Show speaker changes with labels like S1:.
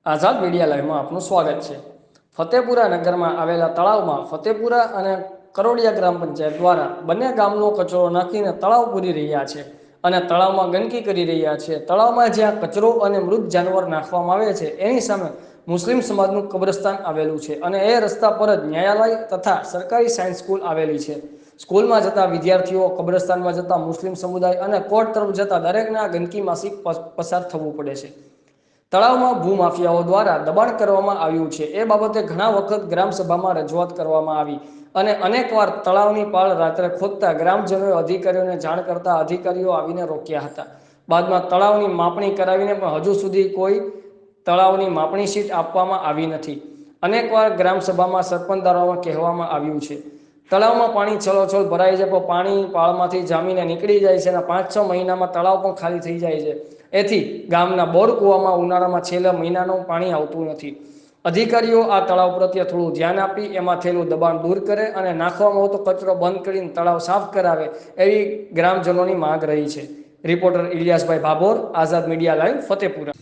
S1: આઝાદ media લાઈવમાં આપનું સ્વાગત છે। ફતેપુરા નગરમાં આવેલા તળાવમાં ફતેપુરા અને કરોડિયા ગ્રામ પંચાયત દ્વારા બંને ગામનો કચરો નાખીને તળાવ પૂરી રહ્યા છે અને તળાવમાં ગંદકી કરી રહ્યા છે। તળાવમાં જ્યાં કચરો અને મૃત જાનવર નાખવામાં આવે છે એની સામે મુસ્લિમ સમાજનું કબ્રસ્તાન આવેલું છે અને એ રસ્તા પર જ ન્યાયાલય તથા સરકારી સાયન્સ સ્કૂલ આવેલી છે। સ્કૂલમાં જતા વિદ્યાર્થીઓ, કબ્રસ્તાનમાં જતા મુસ્લિમ સમુદાય અને કોર્ટ તરફ જતા દરેકને આ ગંદકીમાંથી પસાર થવું પડે છે। તળાવમાં ભૂમાફિયાઓ દ્વારા દબાણ કરવામાં આવ્યું છે એ બાબતે ઘણા વખત ગ્રામસભામાં રજૂઆત કરવામાં આવી અને અનેકવાર તળાવની પાળ રાત્રે ખોદતા ગ્રામજનોએ અધિકારીઓને જાણ કરતા અધિકારીઓ આવીને રોક્યા હતા। બાદમાં તળાવની માપણી કરાવીને પણ હજુ સુધી કોઈ તળાવની માપણી સીટ આપવામાં આવી નથી। અનેકવાર ગ્રામસભામાં સરપંચદારોમાં કહેવામાં આવ્યું છે તળાવમાં પાણી છલોછલ ભરાય છે પણ પાણી પાળમાંથી જામીને નીકળી જાય છે અને 5-6 મહિનામાં તળાવ પણ ખાલી થઈ જાય છે। એથી ગામના બોર કૂવામાં ઉનાળામાં છેલ્લા મહિનાનું પાણી આવતું નથી। અધિકારીઓ આ તળાવ પ્રત્યે થોડું ધ્યાન આપી એમાં થયેલું દબાણ દૂર કરે અને નાખવામાં આવતો કચરો બંધ કરીને તળાવ સાફ કરાવે એવી ગ્રામજનોની માંગ રહી છે। રિપોર્ટર ઇલિયાસભાઈ ભાભોર, આઝાદ મીડિયા લાઈવ, ફતેપુરા।